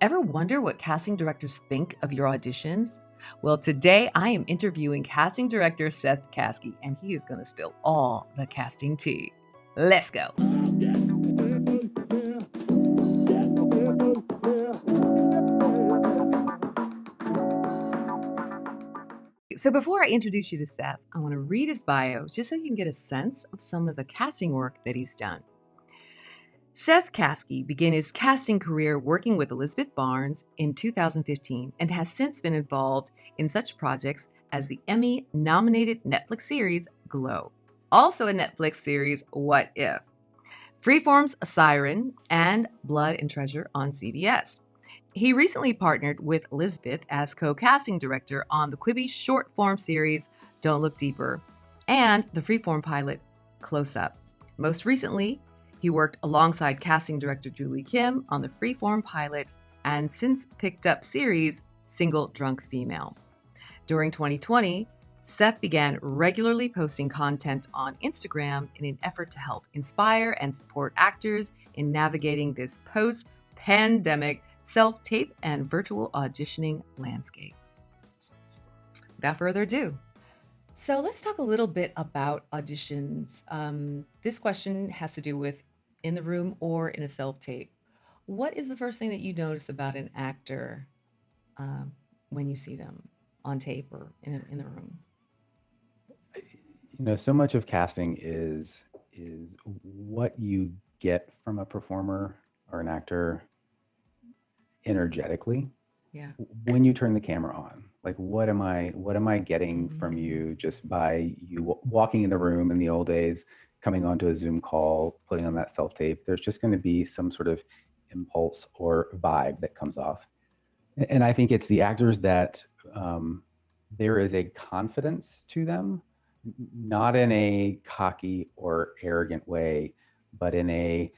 Ever wonder what casting directors think of your auditions? Well, today I am interviewing casting director Seth Caskey, and he is going to spill all the casting tea. Let's go. So, before I introduce you to Seth, I want to read his bio just so you can get a sense of some of the casting work that he's done. Seth Caskey began his casting career working with Elizabeth Barnes in 2015 and has since been involved in such projects as the Emmy nominated Netflix series Glow, also a Netflix series What If, Freeform's Siren, and Blood and Treasure on CBS. He recently partnered with Elizabeth as co casting director on the Quibi short form series Don't Look Deeper and the Freeform pilot Close Up. Most recently, he worked alongside casting director Julie Kim on the Freeform pilot and since picked up series Single Drunk Female. During 2020, Seth began regularly posting content on Instagram in an effort to help inspire and support actors in navigating this post-pandemic self-tape and virtual auditioning landscape. Without further ado, so let's talk a little bit about auditions. This question has to do with in the room or in a self-tape. What is the first thing that you notice about an actor when you see them on tape or in the room? So much of casting is what you get from a performer or an actor energetically. Yeah. When you turn the camera on, like what am I getting from you just by you walking in the room in the old days, coming onto a Zoom call, putting on that self-tape? There's just going to be some sort of impulse or vibe that comes off. And I think it's the actors that there is a confidence to them, not in a cocky or arrogant way, but in a,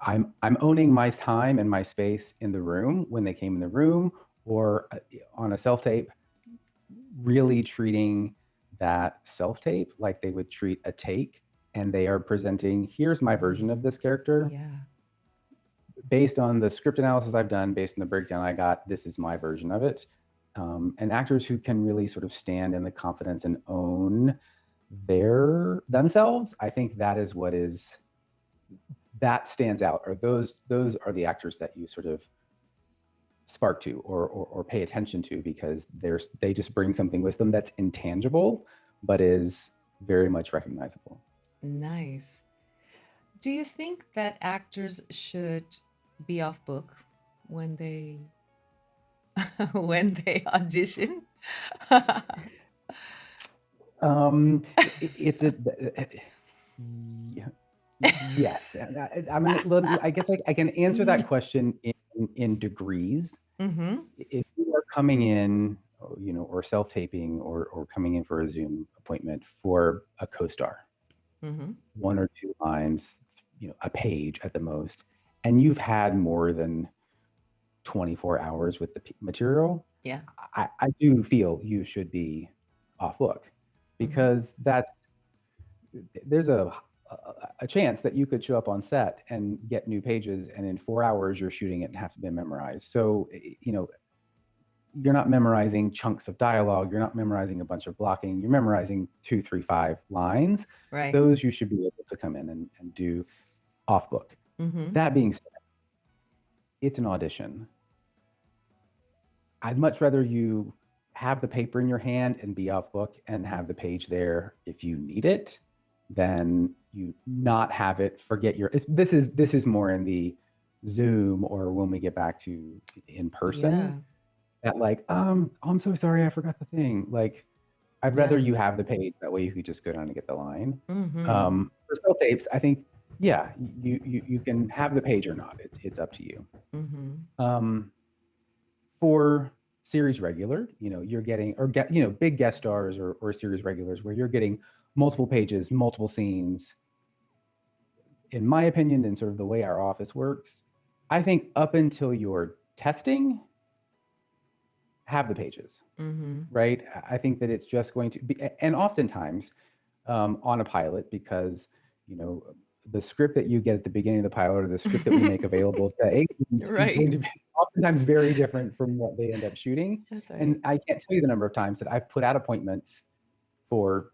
I'm owning my time and my space in the room when they came in the room or on a self-tape, really treating that self-tape like they would treat a take, and they are presenting, here's my version of this character. Yeah. Based on the script analysis I've done, based on the breakdown I got, this is my version of it. And actors who can really sort of stand in the confidence and own themselves, I think that is that stands out, or those are the actors that you sort of spark to or pay attention to, because they just bring something with them that's intangible but is very much recognizable. Nice. Do you think that actors should be off book when they when they audition? It's a yes. I guess I can answer that question in degrees. Mm-hmm. If you are coming in, or self-taping or coming in for a Zoom appointment for a co-star, Mm-hmm. one or two lines, a page at the most, and you've had more than 24 hours with the material, Yeah. I do feel you should be off book, because there's a chance that you could show up on set and get new pages, and in 4 hours you're shooting it and have to be memorized. So, you're not memorizing chunks of dialogue. You're not memorizing a bunch of blocking. You're memorizing 2, 3, 5 lines. Right. Those you should be able to come in and do off book. Mm-hmm. That being said, it's an audition. I'd much rather you have the paper in your hand and be off book and have the page there if you need it, than you not have it, forget this is more in the Zoom or when we get back to in person. Yeah. That like, I'm so sorry, I forgot the thing. Like, I'd rather you have the page, that way you could just go down and get the line. Mm-hmm. For self tapes, I think, yeah, you can have the page or not. It's up to you. Mm-hmm. For series regular, you're getting, or big guest stars or series regulars where you're getting multiple pages, multiple scenes. In my opinion, and sort of the way our office works, I think up until you're testing, have the pages, right? I think that it's just going to be, and oftentimes on a pilot, because the script that you get at the beginning of the pilot or the script that we make available to agents is going Right. to be oftentimes very different from what they end up shooting. That's And right. I can't tell you the number of times that I've put out appointments for,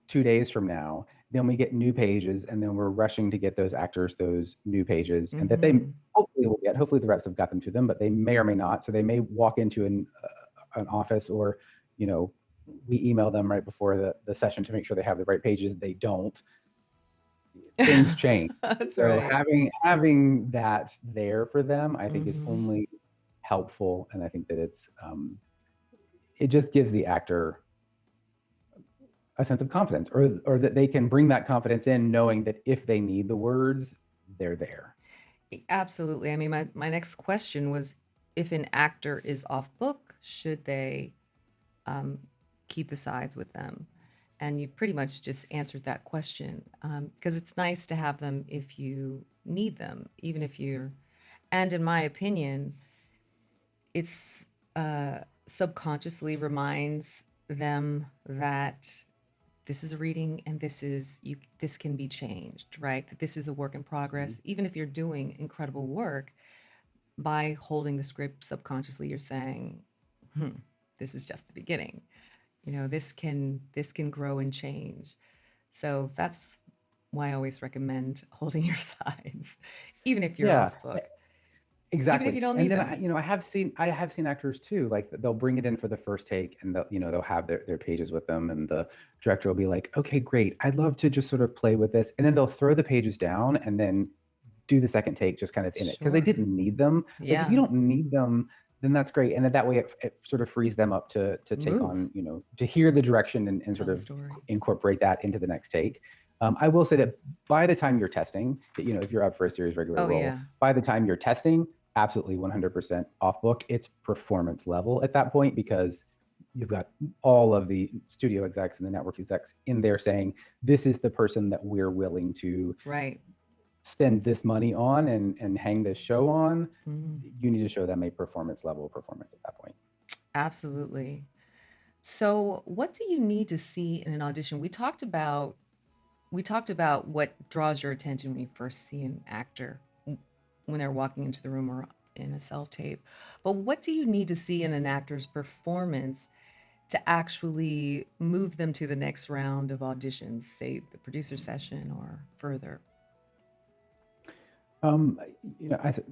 2 days from now, then we get new pages, and then we're rushing to get those actors those new pages, and that they Mhm. hopefully will get. Hopefully, the reps have got them to them, but they may or may not. So they may walk into an office, or you know, we email them right before the session to make sure they have the right pages. They don't. Things change. That's So right. having that there for them, I think is Mhm. only helpful, and I think that it just gives the actor a sense of confidence, or that they can bring that confidence in knowing that if they need the words, they're there. Absolutely. I mean, my next question was, if an actor is off book, should they um, keep the sides with them? And you pretty much just answered that question, because it's nice to have them if you need them, even if you're. And in my opinion, it's subconsciously reminds them that this is a reading and this can be changed, right? That this is a work in Mhm. progress. Even if you're doing incredible work, by holding the script subconsciously, you're saying, hmm, this is just the beginning. This can grow and change. So that's why I always recommend holding your sides, even if you're Yeah, off book, even if exactly. you don't And need then them. I have seen actors too, like they'll bring it in for the first take, and they'll have their pages with them, and the director will be like, "Okay, great. I'd love to just sort of play with this," and then they'll throw the pages down, and then do the second take just kind of in it because they Sure. didn't need them. Like if you Yeah. don't need them, then that's great, and then that way it sort of frees them up to take Move. on, to hear the direction, and sort Tell the of story. incorporate that into the next take. I will say that by the time you're testing, if you're up for a series regular Oh, role, yeah. by the time you're testing, absolutely 100% off book. It's performance level at that point because you've got all of the studio execs and the network execs in there saying, this is the person that we're willing to Right. spend this money on and hang this show on. Mhm. You need to show them a performance level of performance at that point. Absolutely. So, what do you need to see in an audition? We talked about what draws your attention when you first see an actor when they're walking into the room or in a self tape. But what do you need to see in an actor's performance to actually move them to the next round of auditions, say the producer session or further? Um, you know, I th-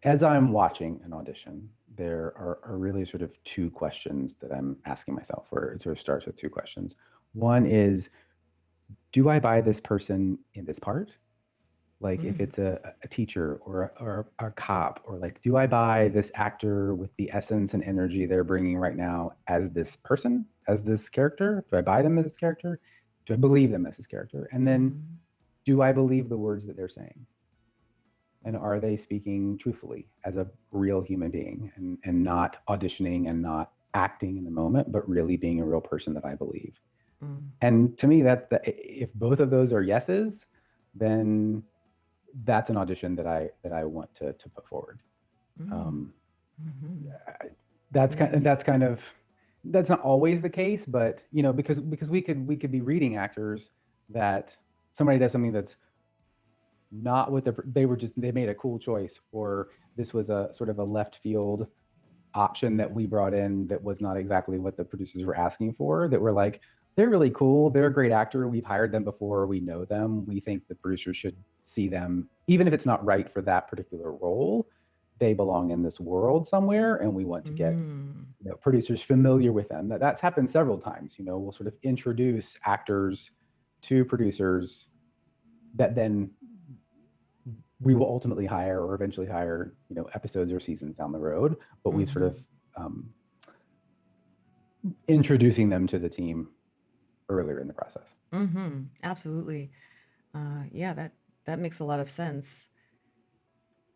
as I'm watching an audition, there are really sort of two questions that I'm asking myself, or it sort of starts with two questions. One is, do I buy this person in this part? Like if Mm, it's a teacher or a cop, or like, do I buy this actor with the essence and energy they're bringing right now as this person, as this character? Do I buy them as this character? Do I believe them as this character? And then mhm, do I believe the words that they're saying? And are they speaking truthfully as a real human being, and not auditioning and not acting in the moment, but really being a real person that I believe? mm, And to me, if both of those are yeses, then that's an audition that I want to put forward. mm, Um, mhm. that's kind Yes. that's not always the case, but because we could be reading actors that somebody does something that's not what they made a cool choice, or this was a sort of a left field option that we brought in that was not exactly what the producers were asking for, that were like, they're really cool, they're a great actor, we've hired them before, we know them, we think the producers should see them, even if it's not right for that particular role, they belong in this world somewhere, and we want to get Mm, producers familiar with them. That's happened several times. We'll sort of introduce actors to producers that then we will ultimately hire, or eventually hire, episodes or seasons down the road, but we've sort of mhm, um, introducing them to the team earlier in the process. mhm. Absolutely. Yeah, that makes a lot of sense.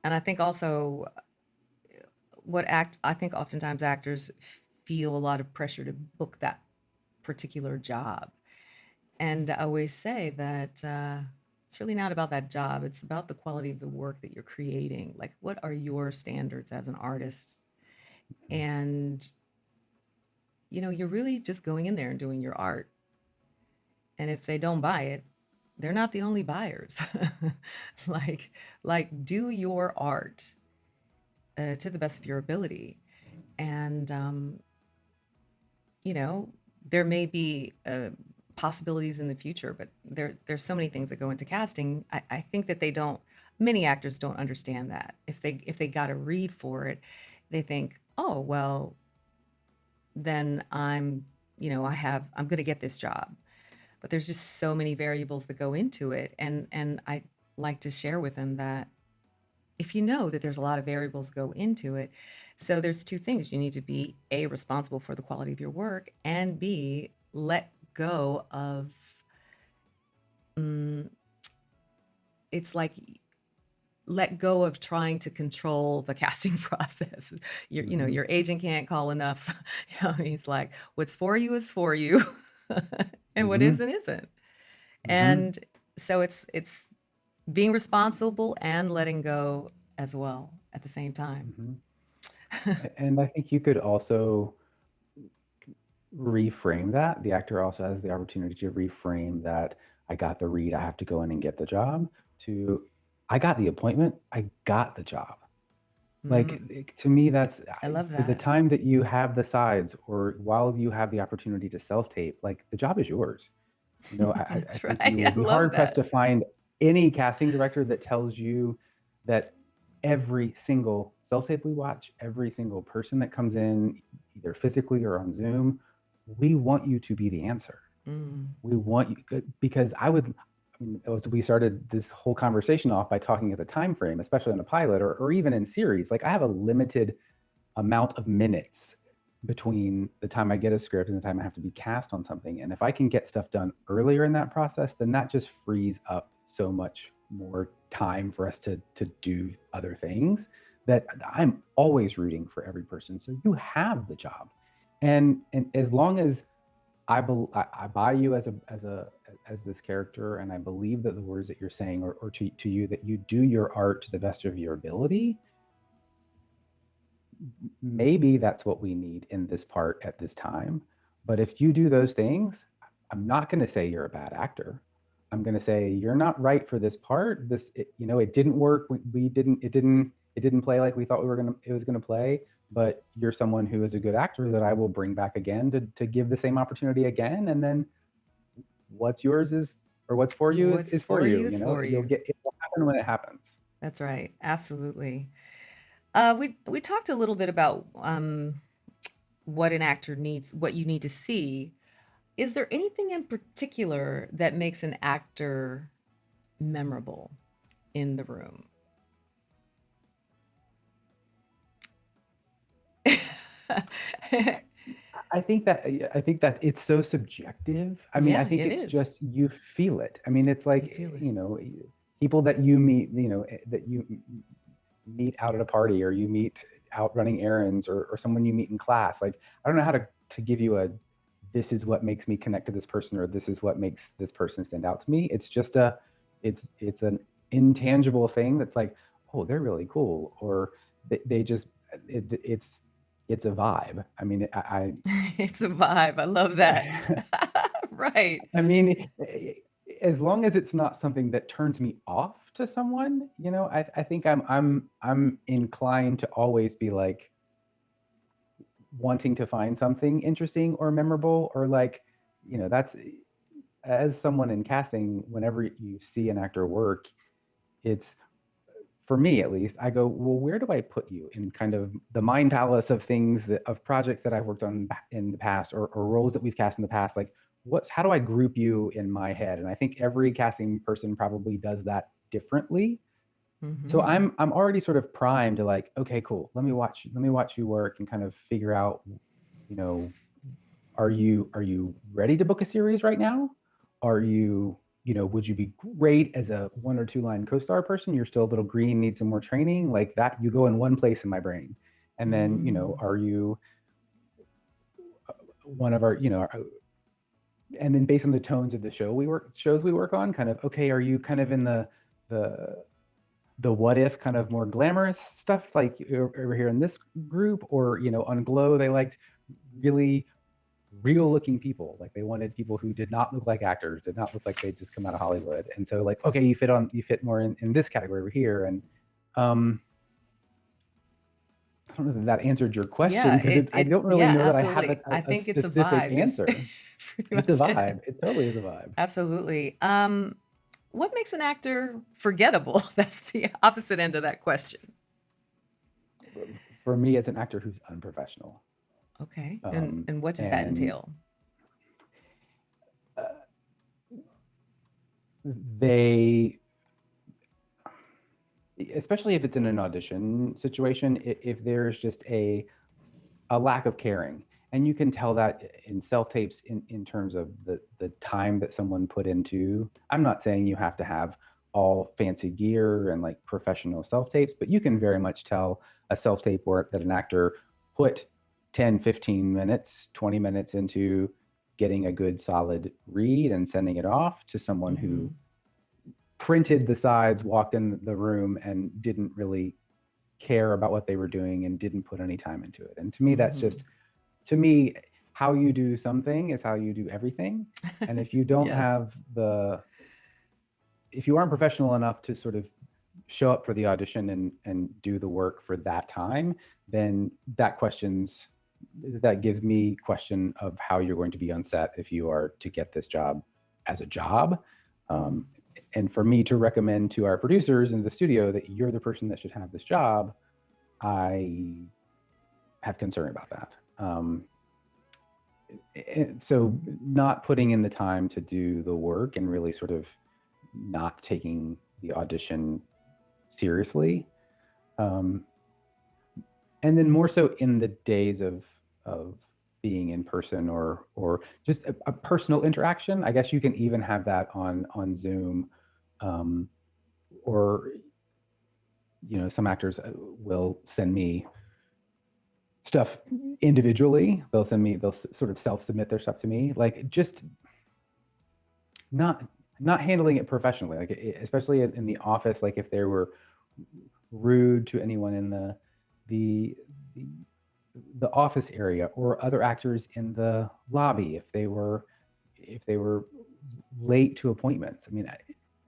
And I think also I think oftentimes actors feel a lot of pressure to book that particular job. And I always say that it's really not about that job. It's about the quality of the work that you're creating. Like, what are your standards as an artist? And, you're really just going in there and doing your art. And if they don't buy it, they're not the only buyers. like do your art to the best of your ability. And you know, there may be possibilities in the future, but there's so many things that go into casting. I think that they don't. Many actors don't understand that. If they got a read for it, they think, oh well, then I'm going to get this job. But there's just so many variables that go into it, and I like to share with them that if you know that there's a lot of variables go into it, so there's two things: you need to be A, responsible for the quality of your work, and B, let go of mm, it's like let go of trying to control the casting process. Hmm. Your agent can't call enough. He's like, what's for you is for you, and what Hmm. isn't. Hmm. And so it's being responsible and letting go as well at the same time. Hmm. And I think you could also reframe that. The actor also has the opportunity to reframe that I got the read, I have to go in and get the job, to I got the appointment, I got the job. Like, Mm, to me, that's I love for the that. time that you have the sides, or while you have the opportunity to self-tape, like, the job is yours. I That's think right. you will I be love hard pressed that. to find any casting director that tells you that every single self-tape we watch, every single person that comes in, either physically or on Zoom, we want you to be the answer. Mm, We want you, because I mean, as we started this whole conversation off by talking at the time frame, especially in a pilot or even in series, like I have a limited amount of minutes between the time I get a script and the time I have to be cast on something. And if I can get stuff done earlier in that process, then that just frees up so much more time for us to do other things, that I'm always rooting for every person. So you have the job. And as long as I buy you as this character, and I believe that the words that you're saying, or to you, that you do your art to the best of your ability, maybe that's what we need in this part at this time. But if you do those things, I'm not going to say you're a bad actor. I'm going to say you're not right for this part. It didn't work. It didn't play like we thought it was going to play. But you're someone who is a good actor that I will bring back again to give the same opportunity again. And then what's yours is, or what's for you is what's for for you. you is for You'll you. get, it will happen when it happens. That's right. Absolutely. We talked a little bit about what an actor needs, what you need to see. Is there anything in particular that makes an actor memorable in the room? I think that it's so subjective. I mean, I Yeah, think it it's is. just you feel it. I mean, it's like, You feel it. people that you meet, that you meet out at a party, or you meet out running errands, or someone you meet in class. Like, I don't know how to give you a, this is what makes me connect to this person, or this is what makes this person stand out to me. It's just it's an intangible thing that's like, oh, they're really cool, or they just, it's a vibe. I mean, It's a vibe. I love that. Right. I mean, as long as it's not something that turns me off to someone, I think I'm inclined to always be like wanting to find something interesting or memorable, or like, that's, as someone in casting, whenever you see an actor work, it's, for me at least, I go, well, where do I put you in kind of the mind palace of things, of projects that I've worked on in the past, or roles that we've cast in the past? Like, how do I group you in my head? And I think every casting person probably does that differently. So Hmm. I'm already sort of primed to like, okay, cool. Let me watch you work and kind of figure out, you know, are you ready to book a series right now? Are you, would you be great as a 1 or 2 line co-star person? You're still a little green, need some more training, like that. You go in one place in my brain. And then, Mm. are you one of our, and then based on the tones of the shows we work on, kind of, okay, are you kind of in the the what if kind of more glamorous stuff, like over here in this group, or on Glow they liked really real looking people. Like they wanted people who did not look like actors, did not look like they'd just come out of Hollywood. And so like, okay, you fit more in this category over here. And I don't know that that answered your question, Yeah, because I don't really yeah, know that I have absolutely. I a think it's a specific vibe is answer. pretty It's a much it. vibe. It totally is a vibe. Absolutely. What makes an actor forgettable? That's the opposite end of that question. For me, it's an actor who's unprofessional. Okay. And what does that And entail? uh, they, especially if it's in an audition situation, if there's just a lack of caring, and you can tell that in self tapes in terms of the time that someone put into. I'm not saying you have to have all fancy gear and like professional self tapes, but you can very much tell a self tape work that an actor put 10, 15 minutes, 20 minutes into getting a good solid read and sending it off to someone who printed the sides, walked in the room, and didn't really care about what they were doing and didn't put any time into it. And to me, that's just, to me, how you do something is how you do everything. And if you don't Yes. have if you aren't professional enough to sort of show up for the audition and do the work for that time, then that gives me question of how you're going to be on set if you are to get this job as a job. And for me to recommend to our producers in the studio that you're the person that should have this job, I have concern about that. So not putting in the time to do the work and really sort of not taking the audition seriously. And then more so in the days of being in person or just a personal interaction. I guess you can even have that on Zoom, or some actors will send me stuff individually. They'll sort of self-submit their stuff to me, like just not handling it professionally, like especially in the office. Like if they were rude to anyone in the office area, or other actors in the lobby, if they were late to appointments. I mean,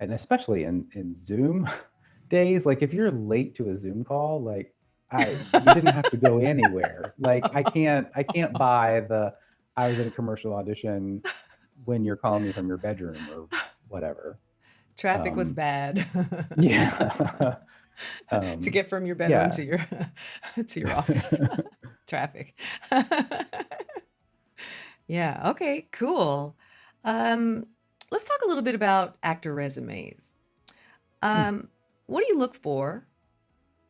and especially in Zoom days, like if you're late to a Zoom call, like you didn't have to go anywhere. Like I can't buy I was at a commercial audition when you're calling me from your bedroom or whatever. Traffic was bad. Yeah. To get from your bedroom Yeah. to your office. Traffic. Yeah. Okay. Cool. Let's talk a little bit about actor resumes. What do you look for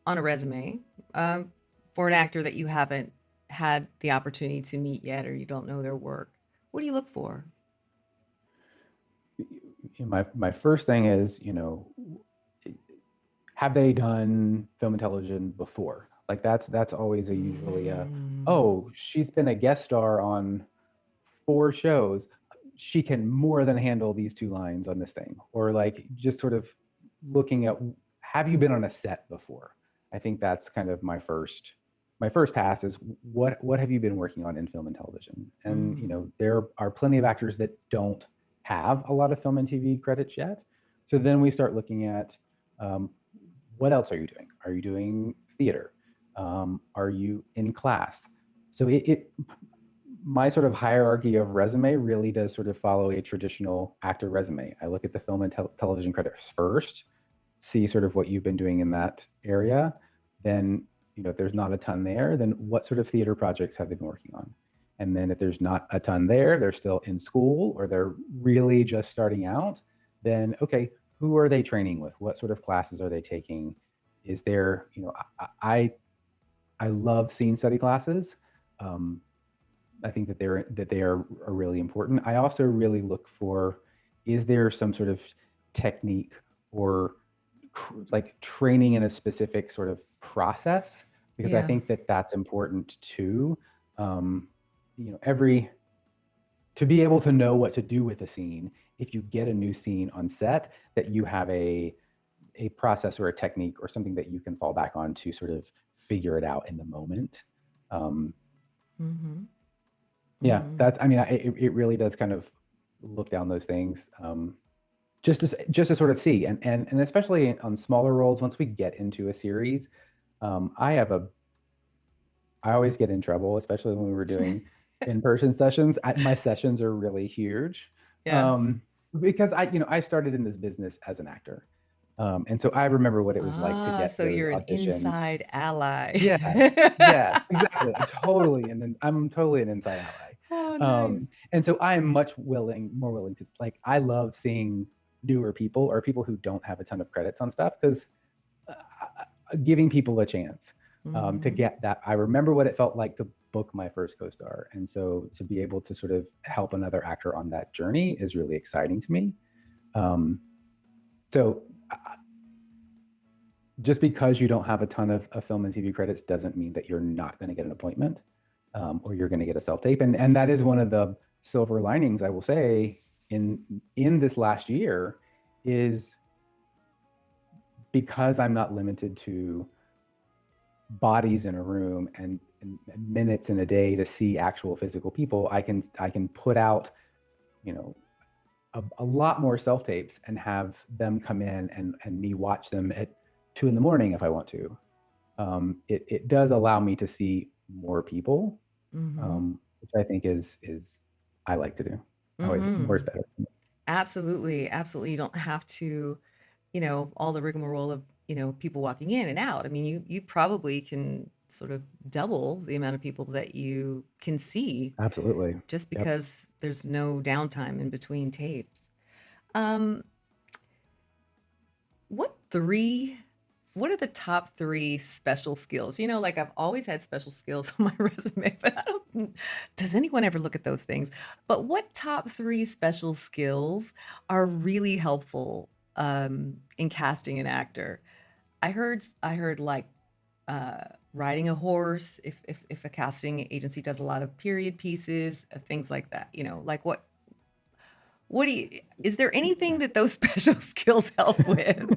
on a resume for an actor that you haven't had the opportunity to meet yet, or you don't know their work? What do you look for? My first thing is, have they done film and television before? Like that's always usually oh, she's been a guest star on 4 shows. She can more than handle these 2 lines on this thing. Or like just sort of looking at, have you been on a set before? I think that's kind of my first pass is what have you been working on in film and television? And there are plenty of actors that don't have a lot of film and TV credits yet. So then we start looking at, what else are you doing? Are you doing theater? Are you in class? So my sort of hierarchy of resume really does sort of follow a traditional actor resume. I look at the film and television credits first, see sort of what you've been doing in that area. Then, if there's not a ton there, then what sort of theater projects have they been working on? And then if there's not a ton there, they're still in school or they're really just starting out, then, okay, who are they training with? What sort of classes are they taking? Is there, I love scene study classes. I think that they are really important. I also really look for, is there some sort of technique or like training in a specific sort of process? Because I think that that's important too. To be able to know what to do with a scene, if you get a new scene on set, that you have a process or a technique or something that you can fall back on to sort of figure it out in the moment. Yeah, Mhm. that's I mean, it really does kind of look down those things, just to sort of see, and especially on smaller roles, once we get into a series, I have a I always get in trouble, especially when we were doing in-person sessions. My sessions are really huge, Yeah. um, because I started in this business as an actor, and so I remember what it was like to Ah, get so those you're an auditions. inside ally. Yes, yes, exactly. I'm totally an inside ally. Oh, nice. And so I am more willing to like I love seeing newer people or people who don't have a ton of credits on stuff because giving people a chance to Mhm. get that. I remember what it felt like to book my first co-star, and so to be able to sort of help another actor on that journey is really exciting to me. Um, so just because you don't have a ton of film and TV credits doesn't mean that you're not going to get an appointment, or you're going to get a self tape. And that is one of the silver linings I will say in this last year is because I'm not limited to bodies in a room and minutes in a day to see actual physical people. I can put out, you know, a lot more self tapes and have them come in and me watch them at 2 in the morning if I want to. It does allow me to see more people, Mhm. which I think is I like to do. Always more is Mhm. better. Absolutely, absolutely. You don't have to, all the rigmarole of, people walking in and out. I mean, you probably can sort of double the amount of people that you can see Absolutely. just Yep. because there's no downtime in between tapes. Um, what three what are the top 3 special skills? Like I've always had special skills on my resume, but I don't does anyone ever look at those things? But what top 3 special skills are really helpful in casting an actor? I heard like riding a horse if a casting agency does a lot of period pieces, things like that. Like what do you is there anything that those special skills help with?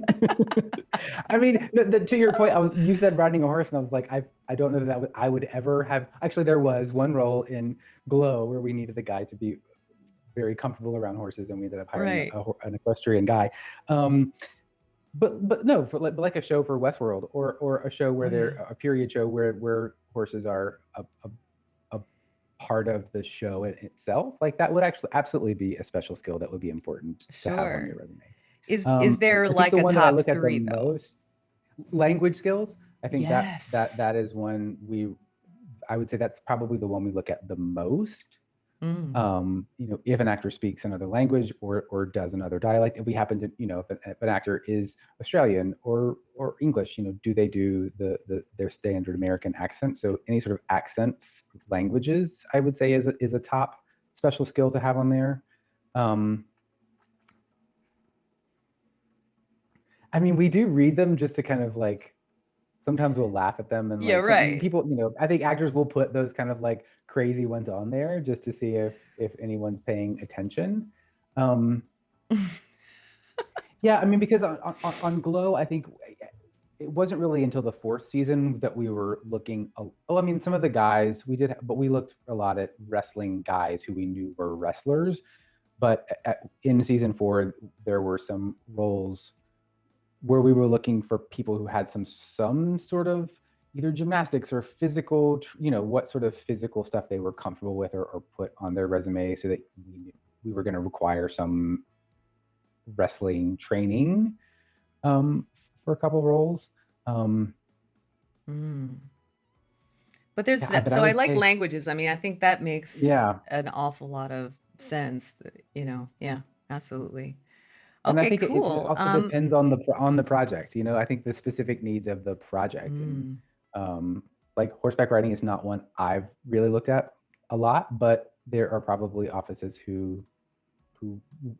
I mean, to your point, you said riding a horse, and I was like, I don't know that I would ever have. Actually, there was one role in Glow where we needed the guy to be very comfortable around horses, and we ended up hiring Right. an equestrian guy. Um, but no, for like a show for Westworld or a show Oh, where yeah. a period show where horses are a part of the show in itself, like that would actually absolutely be a special skill that would be important to have on your Sure. resume. Is there I think like the a one that I top look at the 3 though? most, language skills. I think Yes. that is one I would say that's probably the one we look at the most. Mm. If an actor speaks another language or does another dialect, if we happen to, if an actor is Australian or English, do they do their standard American accent? So any sort of accents, languages, I would say is a top special skill to have on there. Um, I mean, we do read them just to kind of like sometimes we'll laugh at them and Yeah, like some right. people, I think actors will put those kind of like crazy ones on there just to see if anyone's paying attention. Um, yeah, I mean, because on Glow, I think it wasn't really until the fourth season that we were looking. I mean, some of the guys we did, but we looked a lot at wrestling guys who we knew were wrestlers. But in season 4, there were some roles where we were looking for people who had some sort of either gymnastics or physical, what sort of physical stuff they were comfortable with or put on their resume, so that we were going to require some wrestling training for a couple roles. Um, Mm. But there's yeah, but I so I would like say, languages. I mean, I think that makes yeah, an awful lot of sense, yeah, absolutely. and I Okay, think it cool. also depends on the project. I think the specific needs of the project, and Mm, like horseback riding is not one I've really looked at a lot, but there are probably offices who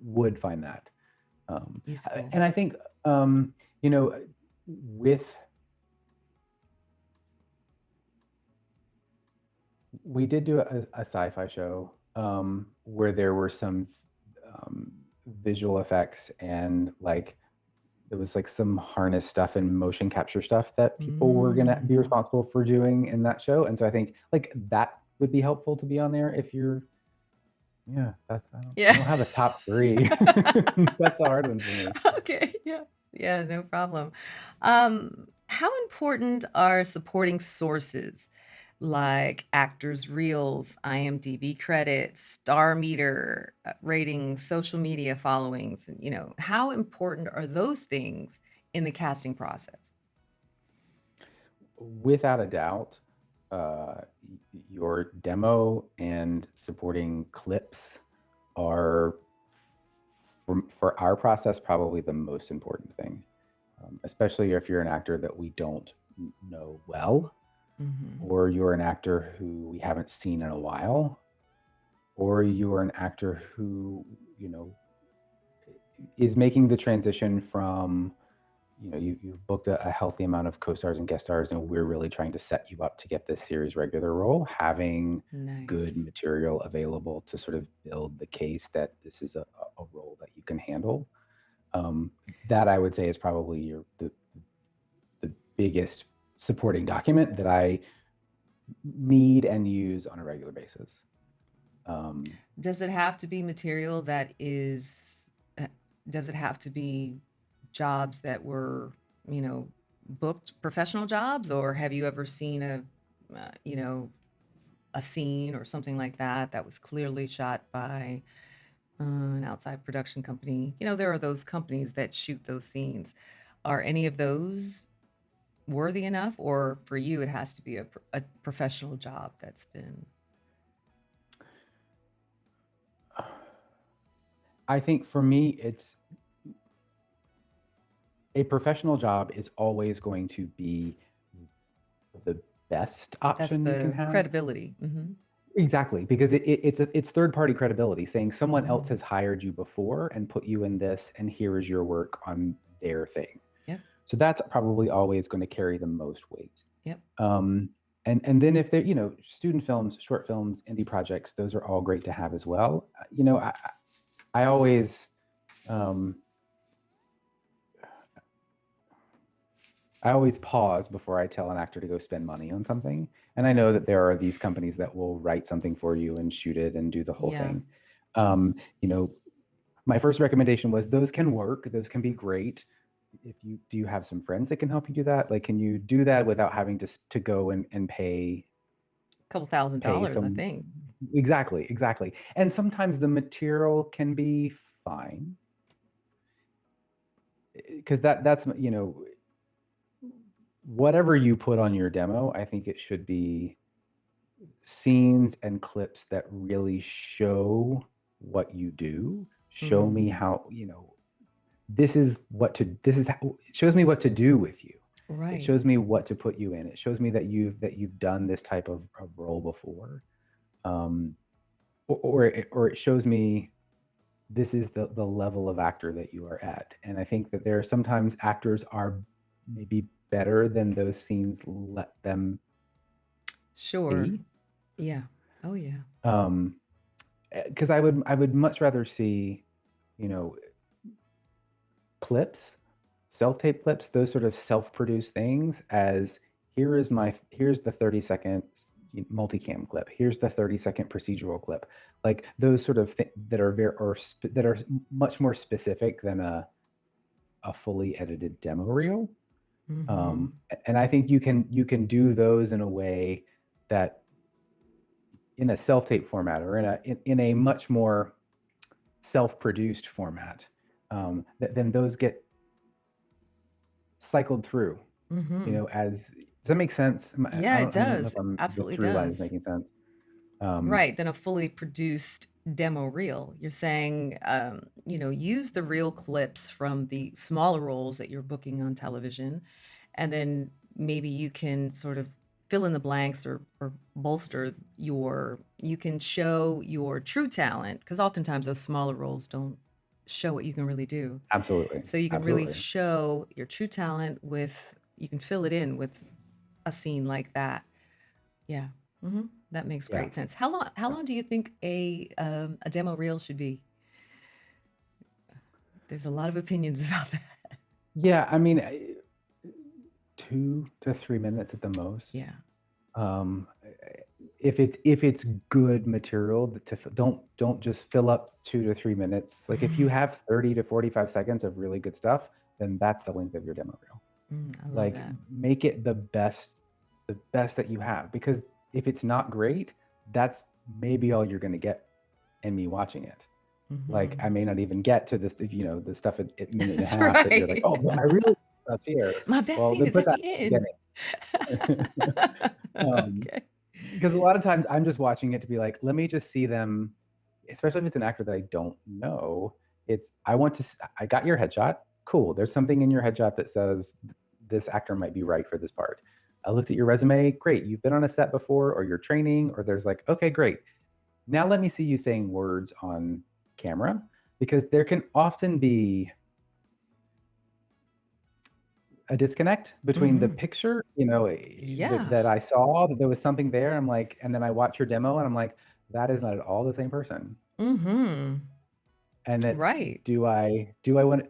would find that. Um, useful. and I think um, you know with we did do a sci-fi show where there were some um, visual effects and like there was like some harness stuff and motion capture stuff that people were going to be Mm. responsible for doing in that show. And so I think like would be helpful to be on there if you're yeah, that's I Yeah. don't have a top 3. That's a hard one for me. Okay, yeah. Yeah, no problem. How important are supporting sources like actors' reels, IMDb credits, star meter ratings, social media followings? How important are those things in the casting process? Without a doubt, your demo and supporting clips are, for our process, probably the most important thing, especially if you're an actor that we don't know well, Mhm. or you're an actor who we haven't seen in a while, or you're an actor who, you know, is making the transition from, you've booked a healthy amount of co-stars and guest stars, and we're really trying to set you up to get this series regular role. Having good Nice. material available to sort of build the case that this is a role that you can handle. Um, that I would say is probably the biggest supporting document that I need and use on a regular basis. Does it have to be material that is does it have to be jobs that were, you know, booked professional jobs, or have you ever seen uh, you know, a scene or something like that that was clearly shot by an outside production company? There are those companies that shoot those scenes. Are any of those worthy enough, or for you it has to be a professional job that's been I think for me, it's a professional job is always going to be the best that's option you can the have. credibility. Mhm. Exactly, because it's third party credibility saying someone else Mhm. has hired you before and put you in this, and here is your work on their thing. Yep. So that's probably always going to carry the most weight. Yep. Um, and then if they're, student films, short films, indie projects, those are all great to have as well. I always um, I always pause before I tell an actor to go spend money on something. And I know that there are these companies that will write something for you and shoot it and do the whole Yeah. thing. Um, you know, my first recommendation was those can work, those can be great. If you do you have some friends that can help you do that? Like, can you do that without having to go and Couple thousand pay dollars, I some think. exactly, exactly. And sometimes the material can be fine. Because that's whatever you put on your demo, I think it should be scenes and clips that really show what you do, show me Mhm. how, this is how, it shows me what to do with you. It Right. shows me what to put you in. It shows me that you've done this type of role before. Um, or it shows me this is the level of actor that you are at. And I think that there are sometimes actors are maybe better than those scenes let them Sure. be. Yeah. Oh, yeah. Um, because I would much rather see, you know, clips, self-tape clips, those sort of self-produced things as here's the 30-second multicam clip. Here's the 30-second procedural clip. Like those sort of that are that are much more specific than a fully edited demo reel. Mhm. And I think you can do those in a way that in a self-tape format or in a much more self-produced format, then those get cycled through, Mhm. as does that make sense? Yeah, it I don't know if does. the Absolutely through line is does. making sense. Um, Right, than a fully produced demo reel. You're saying, use the real clips from the smaller roles that you're booking on television, and then maybe you can sort of fill in the blanks or bolster you can show your true talent, because oftentimes those smaller roles don't show what you can really do. Absolutely, So you can really absolutely. show your true talent you can fill it in with a scene like that. Yeah. That makes Yeah, great sense. How long do you think a demo reel should be? There's a lot of opinions about that. yeah. I mean, 2 to 3 minutes at the most. Yeah. Um, if it's good material don't just fill up 2 to 3 minutes. Like if you have 30 to 45 seconds of really good stuff, then that's the length of your demo reel. I love Like that. make it the best that you have, because if it's not great, that's maybe all you're going to get in me watching it. Like I may not even get to this, the stuff at minute and a That's half that you're like, right. oh, but I really that's here. My best Well, scene then is put at that the end. at the beginning. um, Okay. because a lot of times I'm just watching it to be like, let me just see them, especially if it's an actor that I don't know. I got your headshot. Cool. There's something in your headshot that says this actor might be right for this part. I looked at your resume. Great. You've been on a set before, or you're training, or there's like, okay, great. Now let me see you saying words on camera, because there can often be a disconnect between the picture, Yeah. that I saw, that there was something there. I'm like, and then I watch your demo and I'm like, that is not at all the same person. And it's, Right. do I want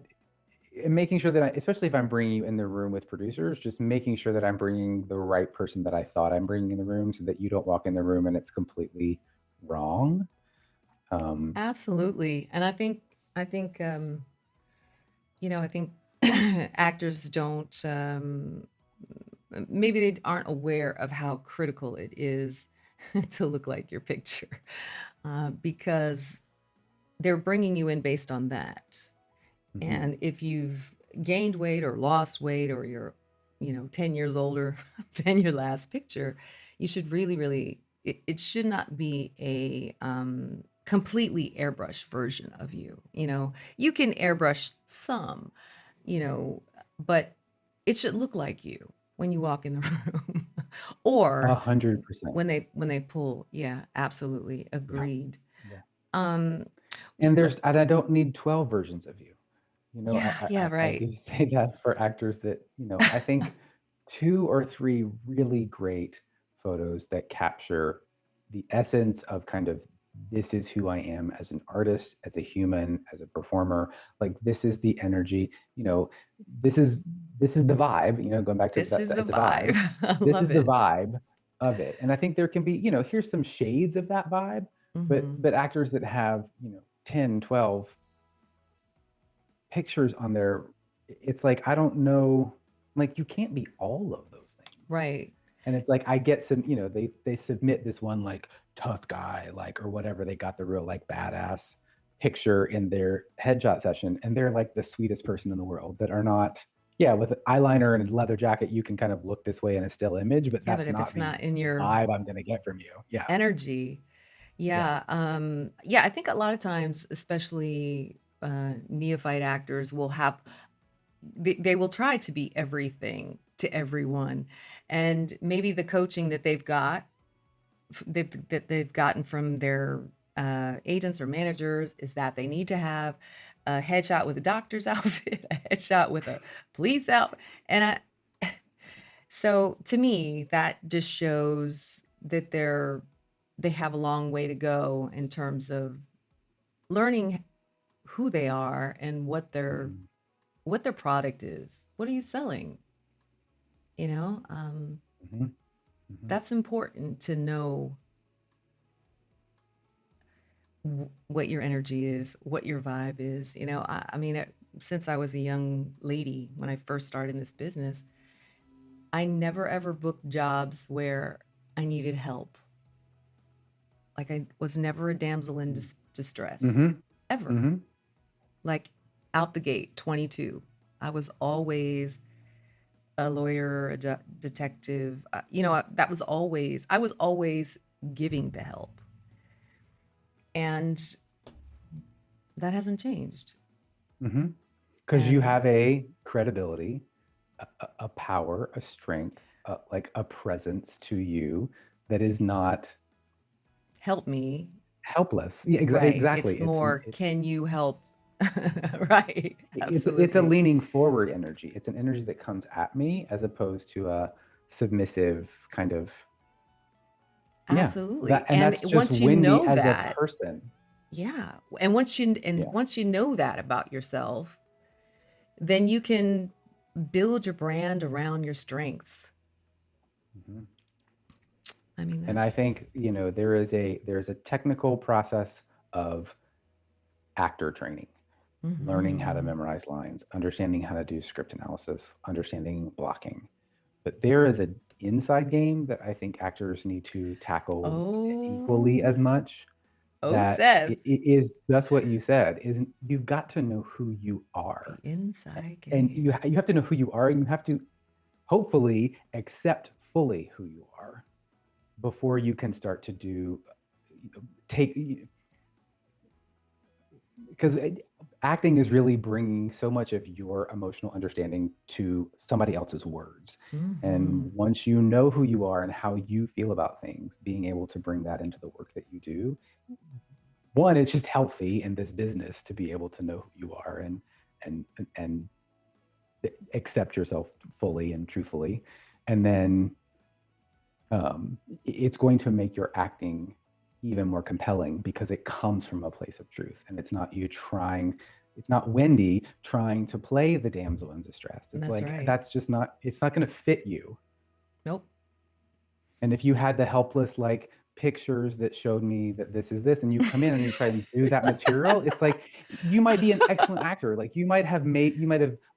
and making sure that especially if I'm bringing you in the room with producers, just making sure that I'm bringing the right person that I thought I'm bringing in the room, so that you don't walk in the room and it's completely wrong. Absolutely. And I think I think actors don't maybe they aren't aware of how critical it is to look like your picture, because they're bringing you in based on that. And if you've gained weight or lost weight, or you're 10 years older than your last picture, you should really it should not be a completely airbrushed version of you. You can airbrush some, but it should look like you when you walk in the room. Or 100%. when they pull. Yeah, absolutely Yeah. agreed. Yeah. um And but I don't need 12 versions of you. yeah, I right. do say that for actors that, I think 2 or 3 really great photos that capture the essence of kind of, this is who I am as an artist, as a human, as a performer. Like this is the energy, this is the vibe, going back to This that, is the it's a vibe. vibe. I This love is the it. vibe of it. And I think there can be, here's some shades of that vibe, Mhm. but actors that have, 10, 12 pictures on there, it's like, I don't know, like you can't be all of those things. Right. And it's like I get some, they submit this one like tough guy, like, or whatever, they got the real like badass picture in their headshot session, and they're like the sweetest person in the world, that are not, yeah, with eyeliner and a leather jacket you can kind of look this way in a still image, but Yeah, but that's if not it's the not in your vibe I'm going to get from you. Yeah. energy, Yeah. yeah, yeah, I think a lot of times, especially neophyte actors will have they will try to be everything to everyone, and maybe the coaching that they've got that they've gotten from their agents or managers is that they need to have a headshot with a doctor's outfit, a headshot with a police outfit, and so to me, that just shows that they have a long way to go in terms of learning who they are and Mhm. what their product is. What are you selling? You know, Mhm. Mhm. that's important to know what your energy is, what your vibe is. I mean, since I was a young lady when I first started in this business, I never ever booked jobs where I needed help. Like I was never a damsel in distress, Mhm. ever. Mhm. Like out the gate, 22. I was always a lawyer, a detective. That was always, I was always giving the help. And that hasn't changed. Mhm. 'Cause you And have a credibility, a power, a strength, like a presence to you that is not help me. helpless. Yeah, Right. exactly. It's more, can you help? Right. It's a Absolutely. leaning forward energy. It's an energy that comes at me, as opposed to a submissive kind of, yeah, Absolutely. and And that's just once you Wendy know as a that, person. yeah. And once you know that about yourself, then you can build your brand around your strengths. Mhm. I mean, And I that's think, there's a technical process of actor training, learning how to mhm. memorize lines, understanding how to do script analysis, understanding blocking. But there is an inside game that I think actors need to tackle equally as Oh, much. oh, That Seth, it is just what you said. Is you've got to know who you the are, inside and game. you have to know who you are, and you have to hopefully accept fully who you are before you can start to do take because acting is really bringing so much of your emotional understanding to somebody else's words. And Mhm. once you know who you are and how you feel about things, being able to bring that into the work that you do, one, it's just healthy in this business to be able to know who you are and and accept yourself fully and truthfully. And then it's going to make your acting even more compelling because it comes from a place of truth, and it's not you trying. It's not Wendy trying to play the damsel in distress. It's That's like right. that's just not. It's not going to fit you. Nope. And if you had the helpless like pictures that showed me that this is this, and you come in and you try and do that material, it's like you might be an excellent actor. Like you might have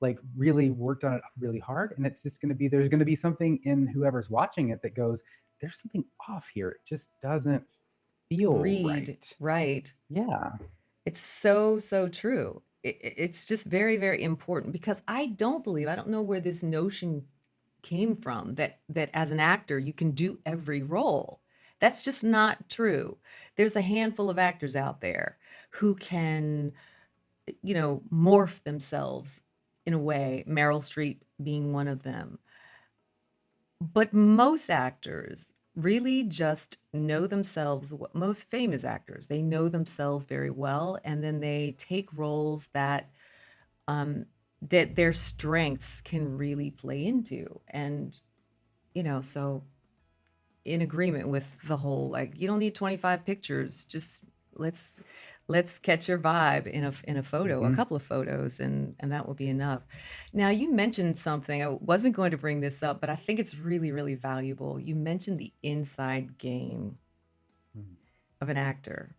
like really worked on it really hard, and it's just going to be there's going to be something in whoever's watching it that goes, there's something off here. It just doesn't feel Read, right. right. Yeah. It's so, so true. It's just very, very important because I don't know where this notion came from that as an actor you can do every role. That's just not true. There's a handful of actors out there who can, morph themselves in a way, Meryl Streep being one of them. But most actors really just know themselves, most famous actors, they know themselves very well, and then they take roles um, that their strengths can really play into. And, so in agreement with the whole like you don't need 25 pictures, just let's let's catch your vibe in a photo, a Hmm. couple of photos, and that will be enough. Now you mentioned something, I wasn't going to bring this up, but I think it's really, really valuable. You mentioned the inside game of an actor,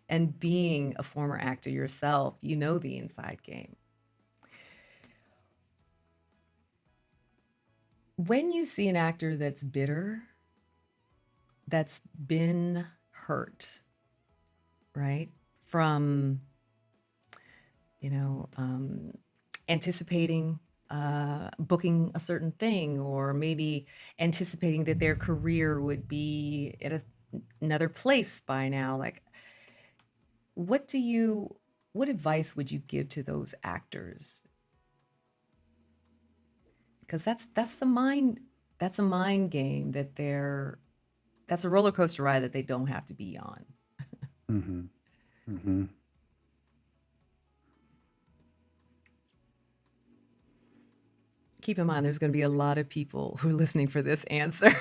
and being a former actor yourself, you know the inside game. When you see an actor that's bitter, that's been hurt, right? From, you know, anticipating booking a certain thing, or maybe anticipating that their career would be at another place by now. Like, what do you, what advice would you give to those actors? Because that's the mind, that's a mind game that that's a roller coaster ride that they don't have to be on. Hmm. Hmm. Keep in mind, there's going to be a lot of people who are listening for this answer.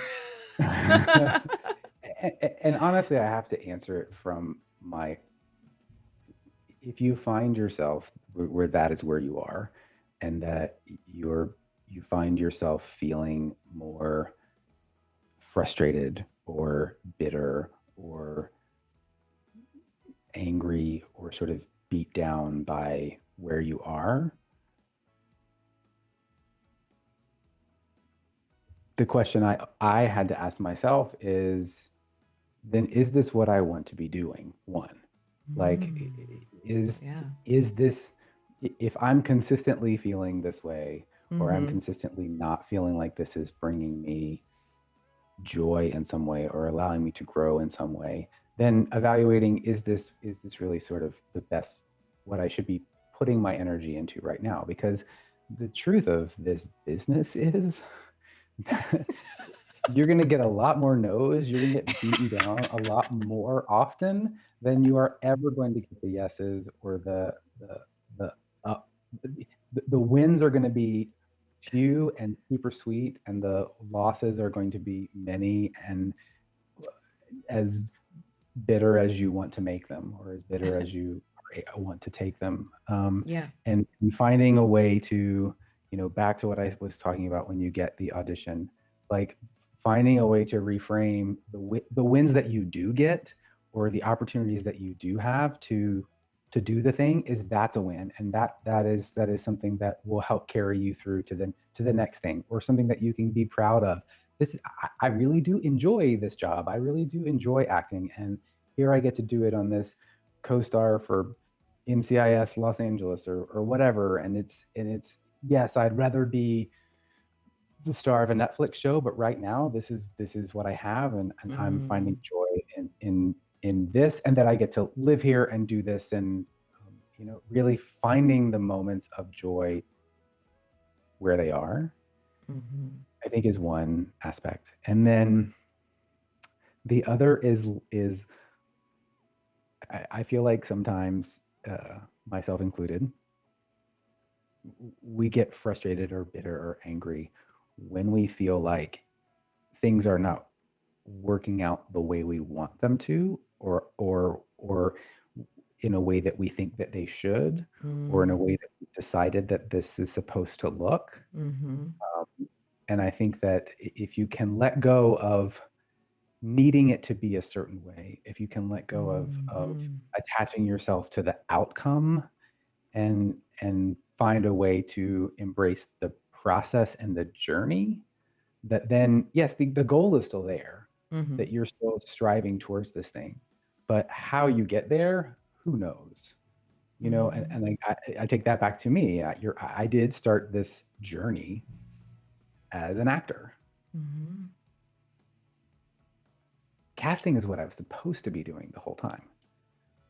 And honestly, I have to answer it from my if you find yourself where that is where you are, and that you find yourself feeling more frustrated or bitter or angry or sort of beat down by where you are, the question I had to ask myself is, then is this what I want to be doing? One, like, Mm, is yeah. is this if I'm consistently feeling this way, or I'm Hmm. consistently not feeling like this is bringing me joy in some way or allowing me to grow in some way, then evaluating is this really sort of the best what I should be putting my energy into right now? Because the truth of this business is you're going to get a lot more no's. You're going to get beaten down a lot more often than you are ever going to get the yeses or the uh, the wins are going to be few and super sweet, and the losses are going to be many and as bitter as you want to make them, or as bitter as you want to take them. Yeah. And finding a way to, back to what I was talking about when you get the audition, like finding a way to reframe the wins that you do get, or the opportunities that you do have to do the thing, that's a win, and that is something that will help carry you through to the next thing, or something that you can be proud of. I really do enjoy this job. I really do enjoy acting, and here I get to do it on this co-star for NCIS Los Angeles, or whatever. And it's yes, I'd rather be the star of a Netflix show, but right now this is what I have, and I'm finding joy in this, and that I get to live here and do this, and really finding the moments of joy where they are, I think, is one aspect. And then the other is I feel like sometimes, myself included, we get frustrated or bitter or angry when we feel like things are not working out the way we want them to, or in a way that we think that they should, or in a way that we decided that this is supposed to look. And I think that if you can let go of needing it to be a certain way, if you can let go of attaching yourself to the outcome, and find a way to embrace the process and the journey, that then, yes, the goal is still there, that you're still striving towards this thing, but how you get there, who knows? And I take that back to me. I did start this journey as an actor. Casting is what I was supposed to be doing the whole time.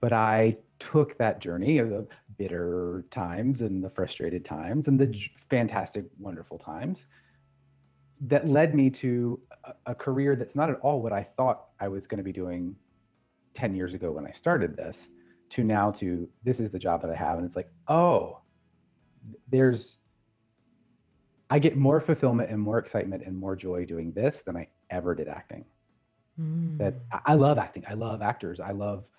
But I took that journey of the bitter times and the frustrated times and the fantastic, wonderful times that led me to a career that's not at all what I thought I was going to be doing 10 years ago when I started this, to now to this is the job that I have. And it's like, oh, I get more fulfillment and more excitement and more joy doing this than I ever did acting. That I love acting. I love actors. I love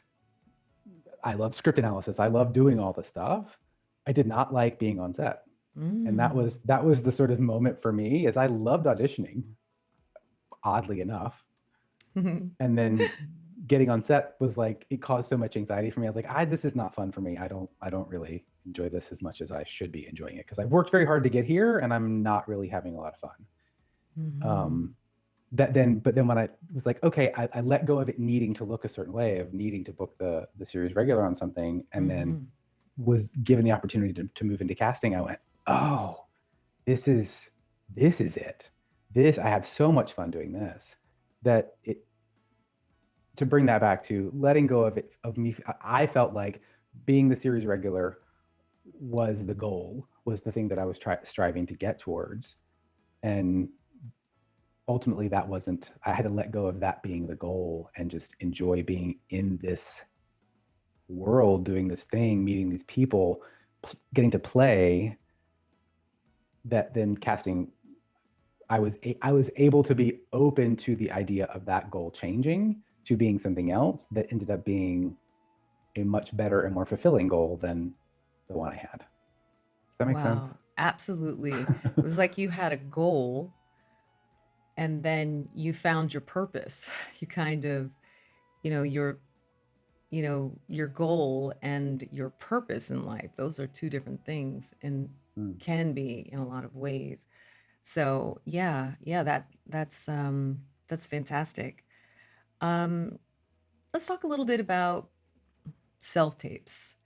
script analysis. I love doing all the stuff. I did not like being on set. And that was the sort of moment for me, is I loved auditioning, oddly enough. And then getting on set was like, it caused so much anxiety for me. I was like, this is not fun for me. I don't really enjoy this as much as I should be enjoying it, because I've worked very hard to get here and I'm not really having a lot of fun. But then when I was like, okay, I let go of it needing to look a certain way, of needing to book the series regular on something, and then was given the opportunity to move into casting, I went, oh, this is it. I have so much fun doing this, that to bring that back to letting go of me, I felt like being the series regular was the goal, was the thing that I was striving to get towards. And ultimately that wasn't, I had to let go of that being the goal and just enjoy being in this world, doing this thing, meeting these people, getting to play. That then casting, I was able to be open to the idea of that goal changing to being something else that ended up being a much better and more fulfilling goal than the one I had. Does that make sense? Absolutely. It was like you had a goal, and then you found your purpose. You kind of, your goal and your purpose in life, those are two different things, and can be in a lot of ways. So yeah, that's fantastic. Let's talk a little bit about self-tapes.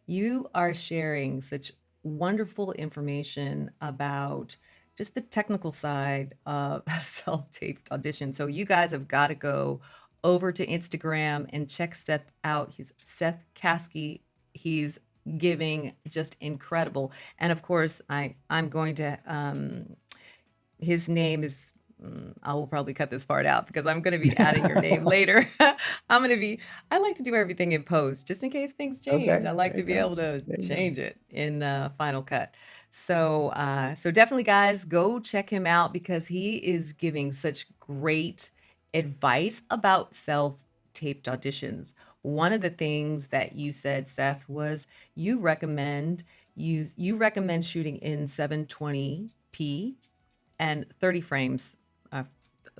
You are sharing such wonderful information about just the technical side of self-taped audition. So you guys have got to go over to Instagram and check Seth out. He's Seth Caskey. He's giving just incredible. And of course, I'm going to, his name is, I will probably cut this part out because I'm going to be adding your name later. I like to do everything in post just in case things change. Okay, I like to be able to change it in Final Cut. So definitely, guys, go check him out, because he is giving such great advice about self-taped auditions. One of the things that you said, Seth, was you recommend shooting in 720p and 30 frames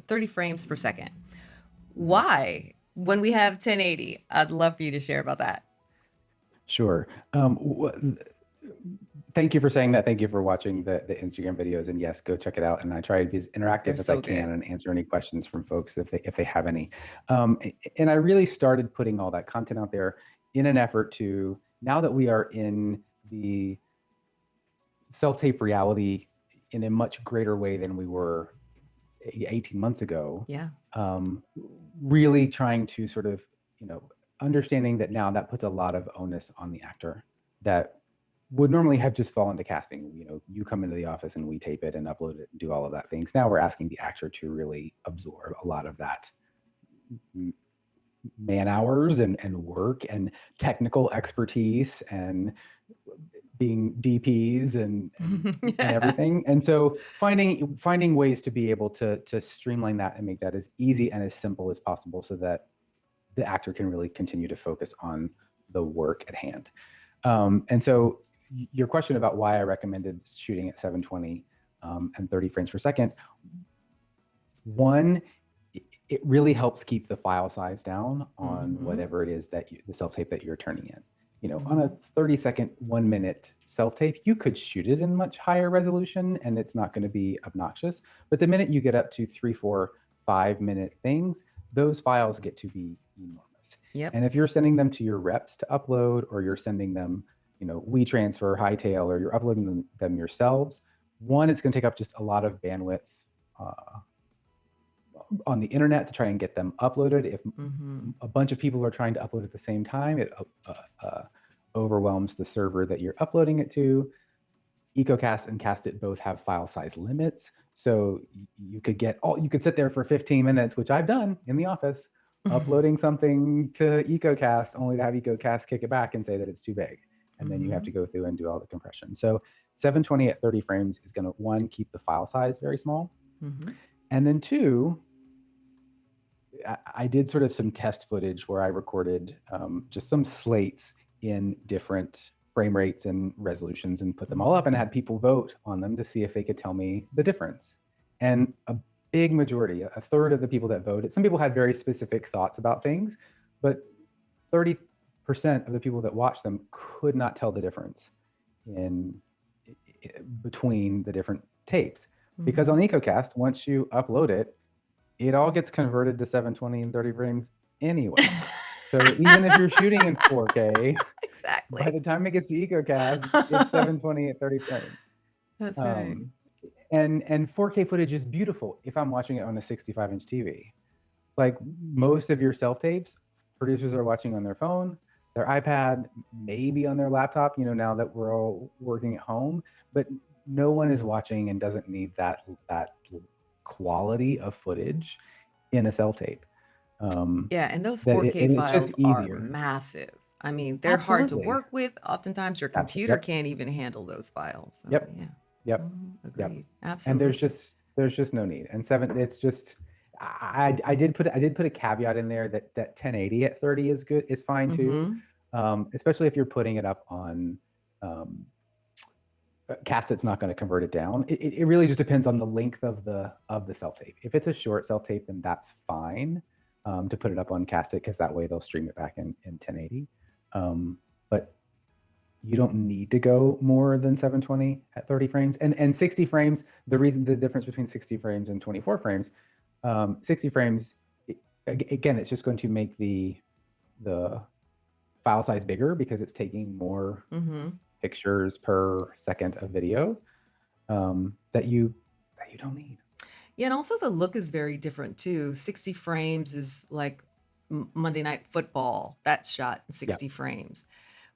30 frames per second. Why? When we have 1080, I'd love for you to share about that. Sure. Thank you for saying that. Thank you for watching the Instagram videos. And yes, go check it out. And I try to be as interactive They're as I so can good. and answer any questions from folks if they have any. And I really started putting all that content out there in an effort to, now that we are in the self-tape reality in a much greater way than we were 18 months ago, Yeah. really trying to sort of, understanding that now that puts a lot of onus on the actor that would normally have just fallen to casting. You come into the office and we tape it and upload it and do all of that things. Now we're asking the actor to really absorb a lot of that man hours and work and technical expertise and being DPs and everything. And so finding ways to be able to streamline that and make that as easy and as simple as possible so that the actor can really continue to focus on the work at hand. And so your question about why I recommended shooting at 720 and 30 frames per second, one, it really helps keep the file size down on whatever it is that the self-tape that you're turning in. On a 30-second, 1 minute self-tape, you could shoot it in much higher resolution and it's not going to be obnoxious. But the minute you get up to 3, 4, 5-minute things, those files get to be enormous. Yep. And if you're sending them to your reps to upload, or you're sending them, WeTransfer, Hightail, or you're uploading them yourselves, one, it's going to take up just a lot of bandwidth on the internet to try and get them uploaded. If a bunch of people are trying to upload at the same time, it overwhelms the server that you're uploading it to. EcoCast and Castit both have file size limits, so you could sit there for 15 minutes, which I've done in the office, uploading something to EcoCast, only to have EcoCast kick it back and say that it's too big, and then you have to go through and do all the compression. So 720 at 30 frames is going to, one, keep the file size very small, and then two, I did sort of some test footage where I recorded just some slates in different frame rates and resolutions and put them all up and had people vote on them to see if they could tell me the difference. And a big majority, a third of the people that voted, some people had very specific thoughts about things, but 30% of the people that watched them could not tell the difference between the different tapes. Because on EcoCast, once you upload it, it all gets converted to 720 and 30 frames anyway. So even if you're shooting in 4K, exactly, by the time it gets to EcoCast, it's 720 at 30 frames. That's right. And 4K footage is beautiful if I'm watching it on a 65-inch TV. Like most of your self-tapes, producers are watching on their phone, their iPad, maybe on their laptop, now that we're all working at home, but no one is watching and doesn't need that quality of footage in a self-tape. Yeah, and those 4K files are massive. I mean, they're hard to work with. Oftentimes your computer can't even handle those files. So, Yep. Agreed. Yep. Absolutely. And there's just no need. And it's just, I did put a caveat in there that 1080 at 30 is fine too. Especially if you're putting it up on Castit's not going to convert it down. It really just depends on the length of the self-tape. If it's a short self-tape, then that's fine to put it up on Castit, because that way they'll stream it back in 1080. But you don't need to go more than 720 at 30 frames. And 60 frames, the difference between 60 frames and 24 frames, 60 frames, again, it's just going to make the file size bigger because it's taking more pictures per second of video that you don't need. Yeah, and also the look is very different too. 60 frames is like Monday Night Football. That's shot in 60 frames,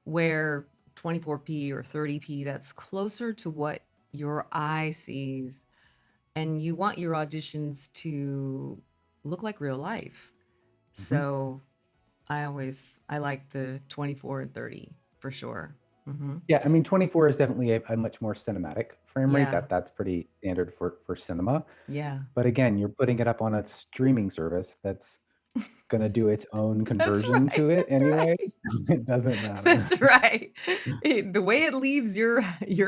where 24p or 30p, that's closer to what your eye sees, and you want your auditions to look like real life. So I like the 24 and 30 for sure. Yeah, I mean, 24 is definitely a much more cinematic frame rate. That's pretty standard for cinema. Yeah. But again, you're putting it up on a streaming service that's gonna do its own That's conversion right, to it that's anyway. right. It doesn't matter. That's right. The way it leaves your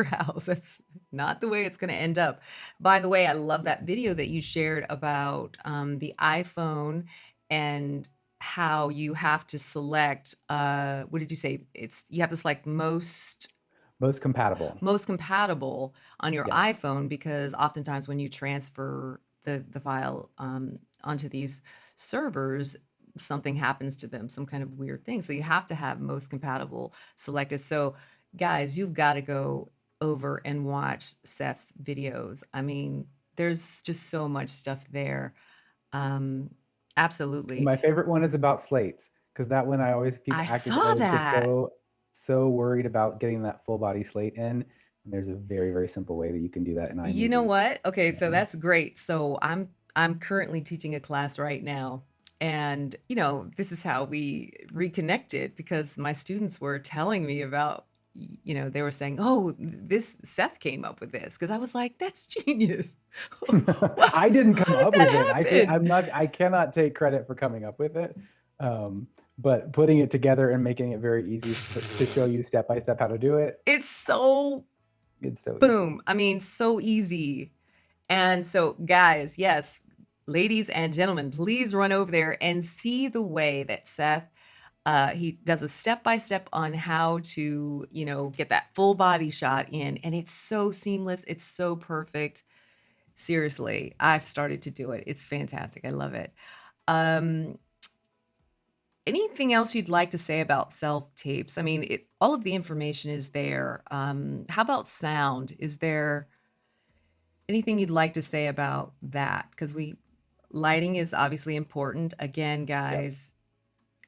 house, that's not the way it's gonna end up. By the way, I love that video that you shared about, the iPhone and how you have to select, what did you say? It's you have to select Most compatible. most compatible on your Yes. iPhone because oftentimes when you transfer the file onto these servers, something happens to them, some kind of weird thing. So you have to have most compatible selected. So guys, you've got to go over and watch Seth's videos. I mean, there's just so much stuff there. Um, And absolutely. my favorite one is about slates, because that one I always people I actors saw always get that. so worried about getting that full body slate in, and there's a very, very simple way that you can do that in You know iMovie. what? Okay, so Um, that's great. So I'm currently teaching a class right now. And, this is how we reconnected because my students were telling me about, they were saying, "Oh, this Seth came up with this." Because I was like, "That's genius." Well, I didn't how come did up with it. that happen? I cannot take credit for coming up with it. But putting it together and making it very easy to show you step by step how to do it, It's so it's so easy. boom. I mean, so easy. And so, guys, yes, ladies and gentlemen, please run over there and see the way that Seth he does a step by step on how to, get that full body shot in, and it's so seamless. It's so perfect. Seriously, I've started to do it. It's fantastic. I love it. Um, Anything else you'd like to say about self tapes? I mean, all of the information is there. How about sound? Is there anything you'd like to say about that? Because lighting is obviously important. Again, Yep. guys,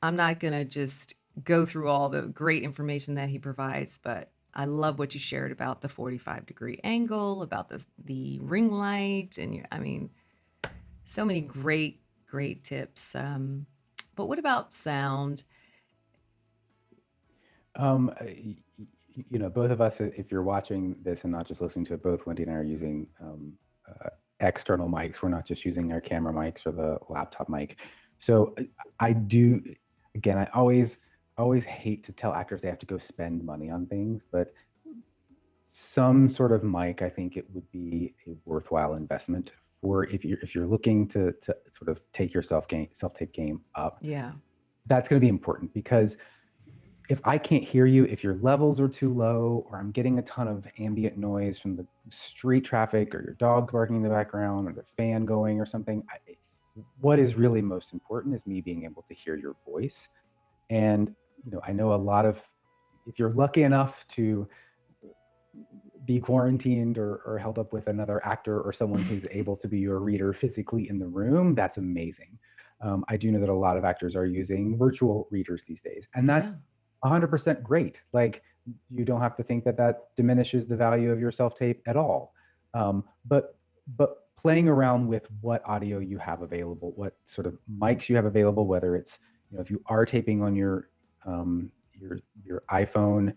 I'm not gonna just go through all the great information that he provides, but I love what you shared about the 45-degree angle, about the ring light, and I mean, so many great, great tips. But what about sound? Both of us, if you're watching this and not just listening to it, both Wendy and I are using external mics. We're not just using our camera mics or the laptop mic. So I do, again, I always hate to tell actors they have to go spend money on things, but some sort of mic, I think it would be a worthwhile investment for if you're looking to sort of take your self tape game up. Yeah, That's going to be important because if I can't hear you, if your levels are too low, or I'm getting a ton of ambient noise from the street traffic, or your dog barking in the background, or the fan going, or something, what is really most important is me being able to hear your voice. And I know a lot of, if you're lucky enough to be quarantined or held up with another actor or someone who's able to be your reader physically in the room, that's amazing. I do know that a lot of actors are using virtual readers these days, and that's yeah, 100% great. Like, you don't have to think that that diminishes the value of your self tape at all. But playing around with what audio you have available, what sort of mics you have available, whether it's if you are taping on your iPhone,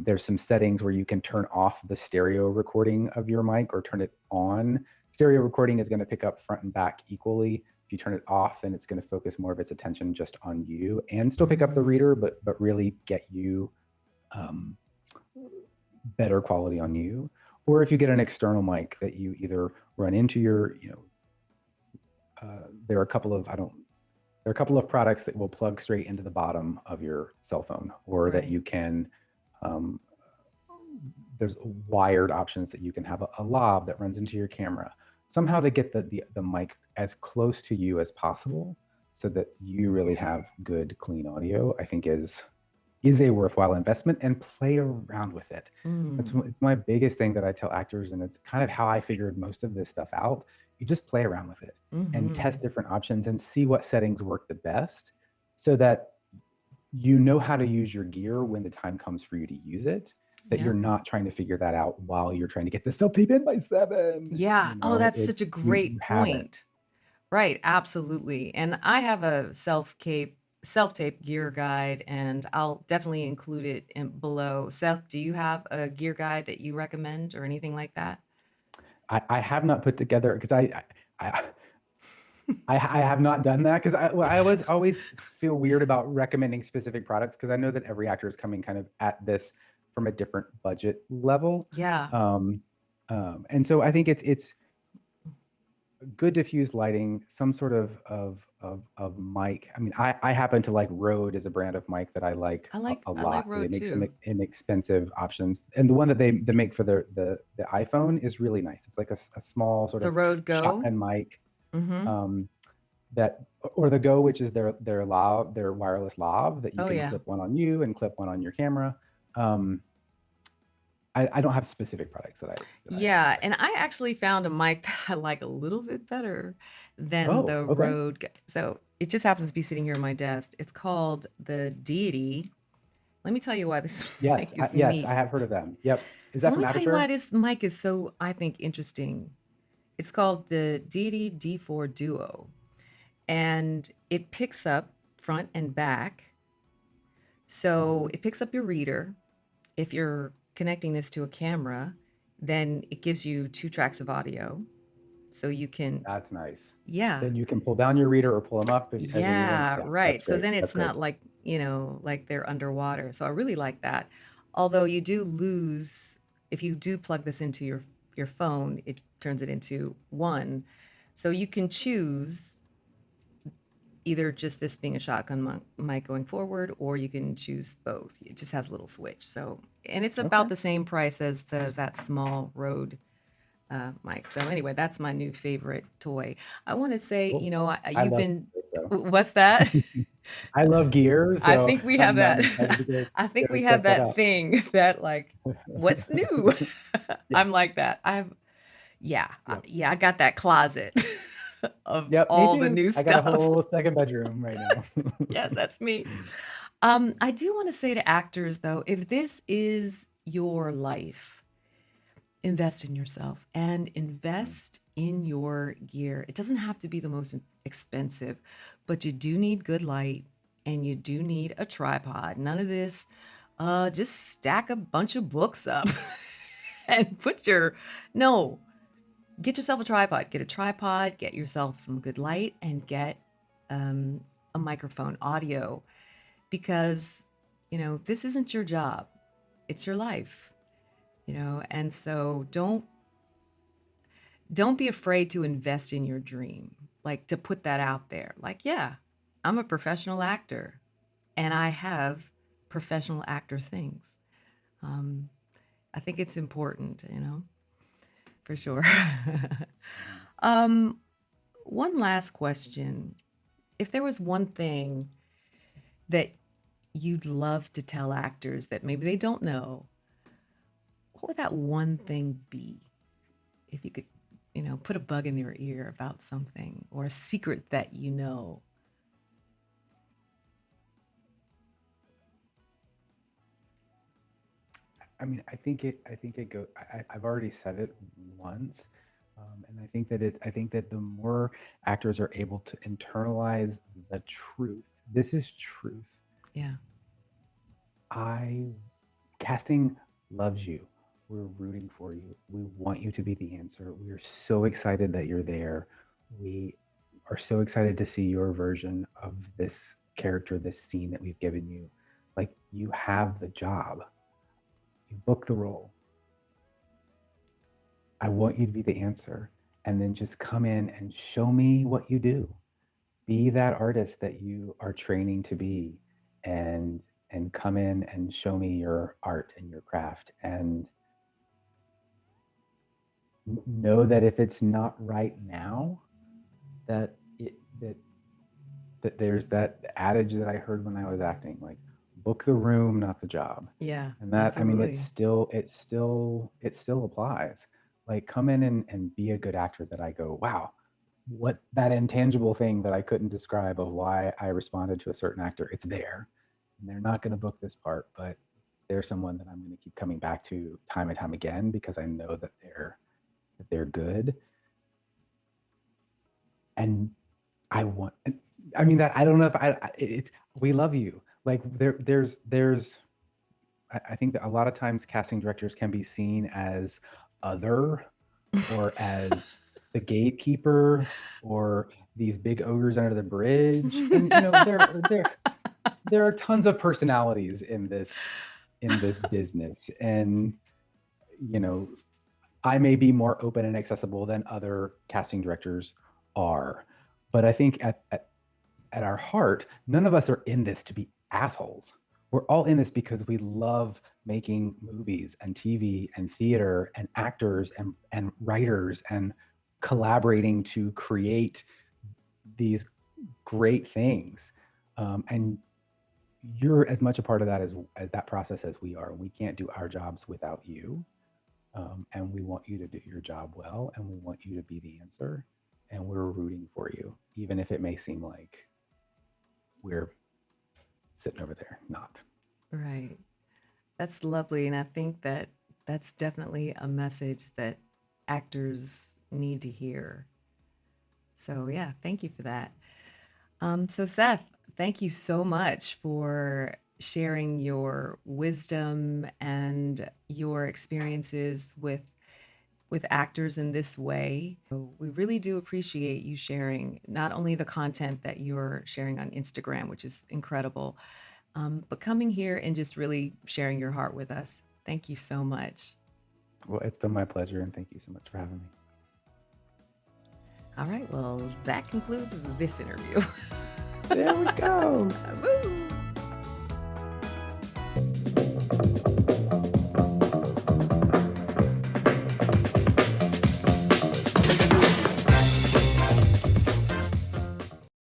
there's some settings where you can turn off the stereo recording of your mic or turn it on. Stereo recording is going to pick up front and back equally. If you turn it off, then it's going to focus more of its attention just on you and still pick up the mhm, reader, but really get you um, better quality on you. Or if you get an external mic that you either run into there are a couple of there are a couple of products that will plug straight into the bottom of your cell phone, or that right. you can um, there's wired options that you can have a lob that runs into your camera somehow to get the mic as close to you as possible so that you really have good clean audio. I think is a worthwhile investment, and play around with it. Mm, It's my biggest thing that I tell actors, and it's kind of how I figured most of this stuff out. You just play around with it and test mhm, different options and see what settings work the best, so that you know how to use your gear when the time comes for you to use it, that yeah. you're not trying to figure that out while you're trying to get the self tape in by 7. Yeah. Oh, that's such It's a you great have it. point. Right, absolutely. And I have a self-tape gear guide, and I'll definitely include it below. Seth, do you have a gear guide that you recommend or anything like that? I have not put together because I I have not done that because I always feel weird about recommending specific products because I know that every actor is coming kind of at this from a different budget level. Yeah, Um, and so I think it's good diffused lighting, some sort of mic. I mean, I happen to like Rode as a brand of mic that I like a I like lot because it Rode makes some too. inexpensive options. And the one that they make for the iPhone is really nice. It's like a small sort The of Rode Go. shotgun mic. Mm-hmm. Um, that or the Go, which is their wireless lav that you Oh can yeah. clip one on you and clip one on your camera. Um, I don't have specific products Yeah, that and I actually found a mic that I like a little bit better than oh, the okay. So it just happens to be sitting here on my desk. It's called the Deity. Let me tell you why this mic is Yes, neat. I have heard of them. Yep. Is So that let from me tell you why Aperture? this mic is so, I think, interesting. It's called the Deity D4 Duo, and it picks up front and back. So it picks up your reader. If you're connecting this to a camera, then it gives you two tracks of audio. So you can, That's nice. yeah, Then you can pull down your reader or pull them up as you're using. yeah, Yeah, right. that's So great. then That's it's great. not like, like they're underwater. So I really like that. Although you do lose, if you do plug this into your phone, it turns it into one. So you can choose either just this being a shotgun mic going forward, or you can choose both. It just has a little switch. So, and it's about Okay. the same price as that small Rode mic. So anyway, that's my new favorite toy. I want to say, Cool. I you've love been, gear, so what's that? I love gear, I so think we have I'm that. excited to I think go we have check that that out. thing that like, what's new? Yeah. I'm like that. Yeah, Yep. yeah, I got that closet of Yep. Me all the too. new I got a stuff. whole second bedroom right now. Yes, that's me. I do want to say to actors though, if this is your life, invest in yourself and invest in your gear. It doesn't have to be the most expensive, but you do need good light and you do need a tripod. None of this, just stack a bunch of books up and put your, no, get yourself a tripod. Get a tripod, get yourself some good light, and get um, a microphone audio because, this isn't your job, it's your life, and so don't be afraid to invest in your dream, like to put that out there. Like, yeah, I'm a professional actor and I have professional actor things. Um, I think it's important, for sure. um, One last question. If there was one thing that you'd love to tell actors that maybe they don't know, what would that one thing be? If you could, put a bug in their ear about something or a secret that you know. I mean, I think it go. I've already said it once, and I think that the more actors are able to internalize the truth, this is truth. Yeah. I casting loves you. We're rooting for you. We want you to be the answer. We are so excited that you're there. We are so excited to see your version of this character, this scene that we've given you. Like, you have the job. You book the role. I want you to be the answer. And then just come in and show me what you do. Be that artist that you are training to be, and come in and show me your art and your craft, and know that if it's not right now, that it that there's that adage that I heard when I was acting, like, book the room, not the job. Yeah, And that, I mean, absolutely. it still applies. Like, come in and be a good actor that I go, wow, what that intangible thing that I couldn't describe of why I responded to a certain actor, it's there. And they're not going to book this part, but they're someone that I'm going to keep coming back to time and time again because I know that they're good. And I mean, that, I don't know if it's, we love you. Like, there's I think that a lot of times casting directors can be seen as other, or as the gatekeeper or these big ogres under the bridge. And, you know, there are tons of personalities in this business. And, you know, I may be more open and accessible than other casting directors are. But I think at our heart, none of us are in this to be assholes. We're all in this because we love making movies and TV and theater and actors and writers and collaborating to create these great things. And you're as much a part of that as that process as we are. We can't do our jobs without you. And we want you to do your job well, and we want you to be the answer. And we're rooting for you, even if it may seem like we're sitting over there, not. Right. That's lovely. And I think that that's definitely a message that actors need to hear. So, yeah, thank you for that. So, Seth, thank you so much for sharing your wisdom and your experiences with actors in this way. So we really do appreciate you sharing not only the content that you're sharing on Instagram, which is incredible, but coming here and just really sharing your heart with us. Thank you so much. Well, it's been my pleasure, and thank you so much for having me. All right, well, that concludes this interview. There we go. Woo!